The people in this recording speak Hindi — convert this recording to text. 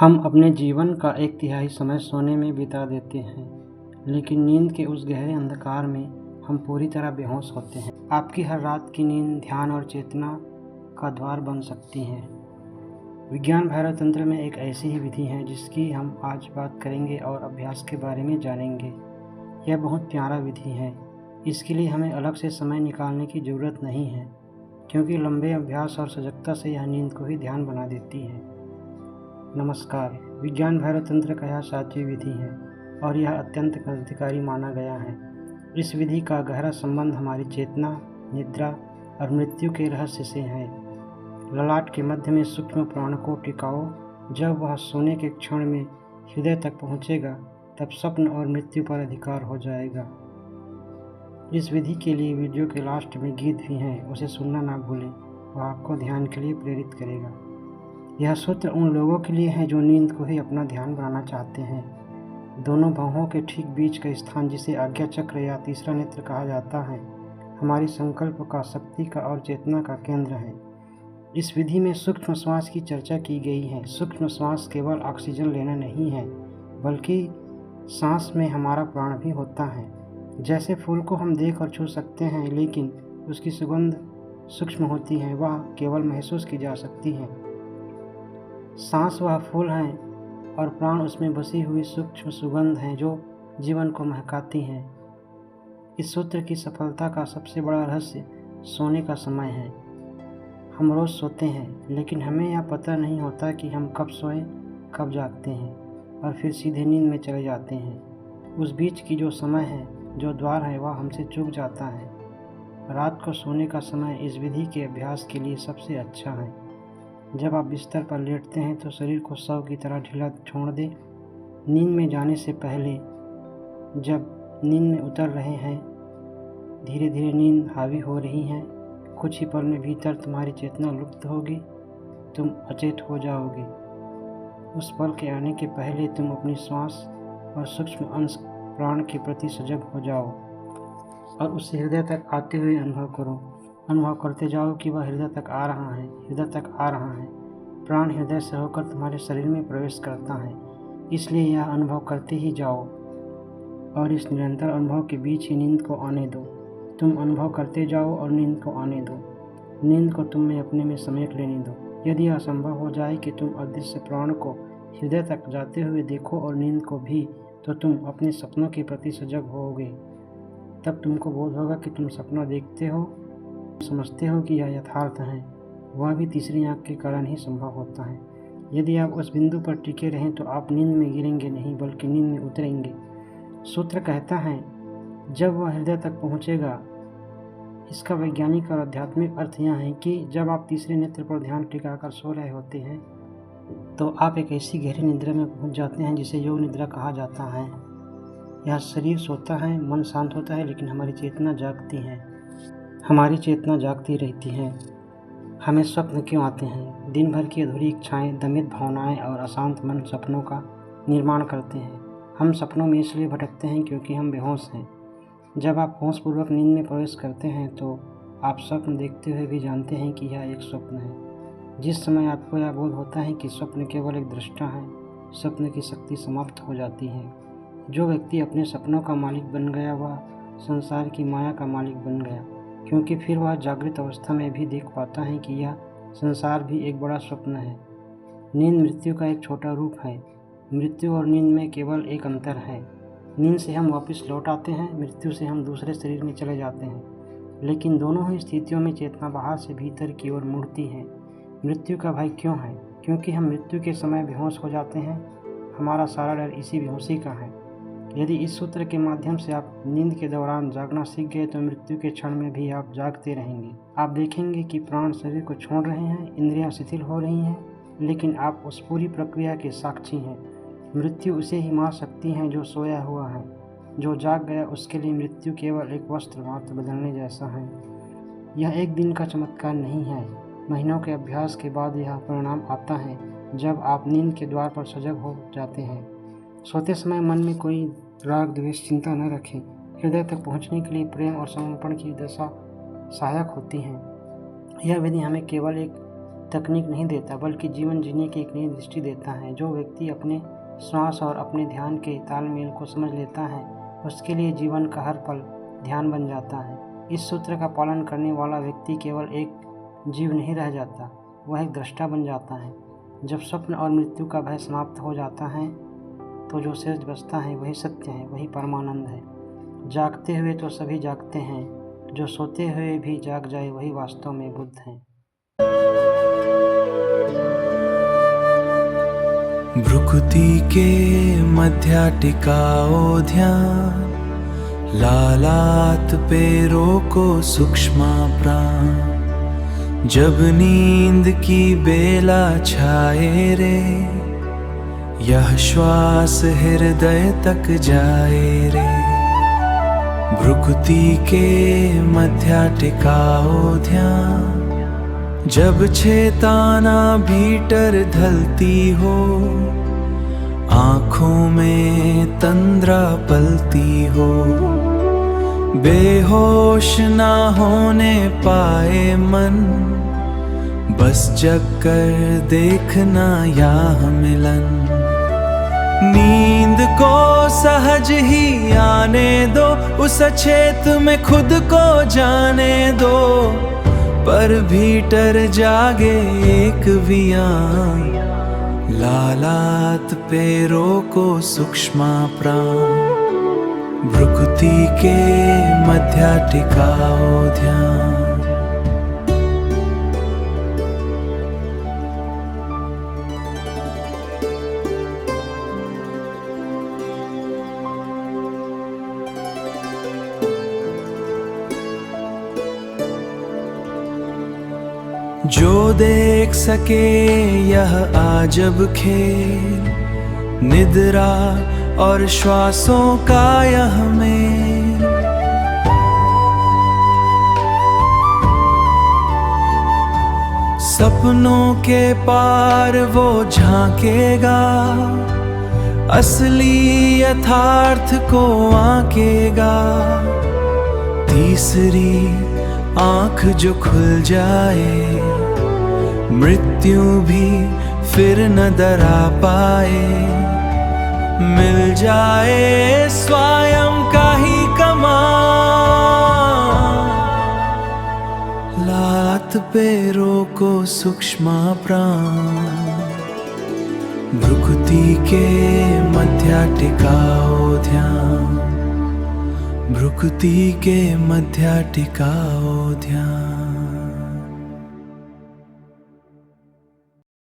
हम अपने जीवन का एक तिहाई समय सोने में बिता देते हैं, लेकिन नींद के उस गहरे अंधकार में हम पूरी तरह बेहोश होते हैं। आपकी हर रात की नींद ध्यान और चेतना का द्वार बन सकती है। विज्ञान भैरव तंत्र में एक ऐसी ही विधि है जिसकी हम आज बात करेंगे और अभ्यास के बारे में जानेंगे। यह बहुत प्यारा विधि है। इसके लिए हमें अलग से समय निकालने की ज़रूरत नहीं है, क्योंकि लंबे अभ्यास और सजगता से यह नींद को ही ध्यान बना देती है। नमस्कार। विज्ञान भैरव तंत्र का यह 7वीं विधि है और यह अत्यंत क्रांतिकारी माना गया है। इस विधि का गहरा संबंध हमारी चेतना, निद्रा और मृत्यु के रहस्य से है। ललाट के मध्य में सूक्ष्म प्राण को टिकाओ। जब वह सोने के क्षण में हृदय तक पहुँचेगा, तब स्वप्न और मृत्यु पर अधिकार हो जाएगा। इस विधि के लिए वीडियो के लास्ट में गीत भी हैं, उसे सुनना ना भूलें, वह आपको ध्यान के लिए प्रेरित करेगा। यह सूत्र उन लोगों के लिए है जो नींद को ही अपना ध्यान बनाना चाहते हैं। दोनों बाहों के ठीक बीच का स्थान, जिसे आज्ञा चक्र या तीसरा नेत्र कहा जाता है, हमारी संकल्प का, शक्ति का और चेतना का केंद्र है। इस विधि में सूक्ष्म श्वास की चर्चा की गई है। सूक्ष्म श्वास केवल ऑक्सीजन लेना नहीं है, बल्कि सांस में हमारा प्राण भी होता है। जैसे फूल को हम देख और छू सकते हैं, लेकिन उसकी सुगंध सूक्ष्म होती है, वह केवल महसूस की जा सकती है। सांस वह फूल है और प्राण उसमें बसी हुई सूक्ष्म सुगंध है जो जीवन को महकाती है। इस सूत्र की सफलता का सबसे बड़ा रहस्य सोने का समय है। हम रोज़ सोते हैं, लेकिन हमें यह पता नहीं होता कि हम कब सोएं, कब जागते हैं और फिर सीधे नींद में चले जाते हैं। उस बीच की जो समय है, जो द्वार है, वह हमसे चूक जाता है। रात को सोने का समय इस विधि के अभ्यास के लिए सबसे अच्छा है। जब आप बिस्तर पर लेटते हैं तो शरीर को शव की तरह ढीला छोड़ दें। नींद में जाने से पहले, जब नींद में उतर रहे हैं, धीरे धीरे नींद हावी हो रही है, कुछ ही पल में भीतर तुम्हारी चेतना लुप्त होगी, तुम अचेत हो जाओगे। उस पल के आने के पहले तुम अपनी श्वास और सूक्ष्म अंश प्राण के प्रति सजग हो जाओ और उसे हृदय तक आते हुए अनुभव करो। अनुभव करते जाओ कि वह हृदय तक आ रहा है, हृदय तक आ रहा है। प्राण हृदय से होकर तुम्हारे शरीर में प्रवेश करता है, इसलिए यह अनुभव करते ही जाओ और इस निरंतर अनुभव के बीच ही नींद को आने दो। तुम अनुभव करते जाओ और नींद को आने दो। नींद को तुम में अपने में समेट लेने दो। यदि यह संभव हो जाए कि तुम अदृश्य प्राण को हृदय तक जाते हुए देखो और नींद को भी, तो तुम अपने सपनों के प्रति सजग होगे। तब तुमको बोध होगा कि तुम सपना देखते हो, समझते हो कि यह यथार्थ है। वह भी तीसरी आंख के कारण ही संभव होता है। यदि आप उस बिंदु पर टिके रहें तो आप नींद में गिरेंगे नहीं, बल्कि नींद में उतरेंगे। सूत्र कहता है, जब वह हृदय तक पहुंचेगा। इसका वैज्ञानिक और आध्यात्मिक अर्थ यह है कि जब आप तीसरे नेत्र पर ध्यान टिकाकर सो रहे होते हैं, तो आप एक ऐसी गहरी निद्रा में पहुंच जाते हैं जिसे योग निद्रा कहा जाता है। यह शरीर सोता है, मन शांत होता है, लेकिन हमारी चेतना जागती है। हमारी चेतना जागती रहती है। हमें स्वप्न क्यों आते हैं? दिन भर की अधूरी इच्छाएं, दमित भावनाएं और अशांत मन सपनों का निर्माण करते हैं। हम सपनों में इसलिए भटकते हैं क्योंकि हम बेहोश हैं। जब आप होशपूर्वक नींद में प्रवेश करते हैं तो आप स्वप्न देखते हुए भी जानते हैं कि यह एक स्वप्न है। जिस समय आपको यह बोध होता है कि स्वप्न केवल एक दृष्टा है, स्वप्न की शक्ति समाप्त हो जाती है। जो व्यक्ति अपने सपनों का मालिक बन गया, वह संसार की माया का मालिक बन गया, क्योंकि फिर वह जागृत अवस्था में भी देख पाता है कि यह संसार भी एक बड़ा स्वप्न है। नींद मृत्यु का एक छोटा रूप है। मृत्यु और नींद में केवल एक अंतर है। नींद से हम वापस लौट आते हैं, मृत्यु से हम दूसरे शरीर में चले जाते हैं। लेकिन दोनों ही स्थितियों में चेतना बाहर से भीतर की ओर मुड़ती है। मृत्यु का भय क्यों है? क्योंकि हम मृत्यु के समय बेहोश हो जाते हैं। हमारा सारा डर इसी बेहोशी का है। यदि इस सूत्र के माध्यम से आप नींद के दौरान जागना सीख गए, तो मृत्यु के क्षण में भी आप जागते रहेंगे। आप देखेंगे कि प्राण शरीर को छोड़ रहे हैं, इंद्रियां शिथिल हो रही हैं, लेकिन आप उस पूरी प्रक्रिया के साक्षी हैं। मृत्यु उसे ही मार सकती है जो सोया हुआ है। जो जाग गया, उसके लिए मृत्यु केवल एक वस्त्र मात्र बदलने जैसा है। यह एक दिन का चमत्कार नहीं है। महीनों के अभ्यास के बाद यह परिणाम आता है, जब आप नींद के द्वार पर सजग हो जाते हैं। सोते समय मन में कोई राग, द्वेष, चिंता न रखें। हृदय तक पहुंचने के लिए प्रेम और समर्पण की दशा सहायक होती है। यह विधि हमें केवल एक तकनीक नहीं देता, बल्कि जीवन जीने की एक नई दृष्टि देता है। जो व्यक्ति अपने श्वास और अपने ध्यान के तालमेल को समझ लेता है, उसके लिए जीवन का हर पल ध्यान बन जाता है। इस सूत्र का पालन करने वाला व्यक्ति केवल एक जीव नहीं रह जाता, वह एक दृष्टा बन जाता है। जब स्वप्न और मृत्यु का भय समाप्त हो जाता है, तो जो शेष बचता है वही सत्य है, वही परमानंद है। जागते हुए तो सभी जागते हैं, जो सोते हुए भी जाग जाए वही वास्तव में बुद्ध हैं। भ्रुकुटी के मध्य टिकाओ ध्यान, लालात पे रोको सूक्ष्म प्राण। जब नींद की बेला छाए रे, यह श्वास हृदय तक जाए रे। भ्रुकुटी के मध्य टिकाओ ध्यान, जब चेतना भीतर ढलती हो, आँखों में तंद्रा पलती हो। बेहोश ना होने पाए मन, बस जग कर देखना यहाँ मिलन। नींद को सहज ही आने दो, उस अचेत में खुद को जाने दो। पर भीतर जागे एक वियान, लालात पे रोको सूक्ष्म प्राण। भ्रुकुटी के मध्य टिकाओ ध्यान। जो देख सके यह आजब खेल, निद्रा और श्वासों का यह मेल। सपनों के पार वो झांकेगा, असली यथार्थ को आंकेगा। तीसरी आँख जो खुल जाए, मृत्यु भी फिर न डरा पाए। मिल जाए स्वयं का ही कमाल, लात पे रोको सूक्ष्म प्राण। भ्रुकुटी के मध्य टिकाओ ध्यान, भ्रुकुटी के मध्य टिकाओ ध्यान।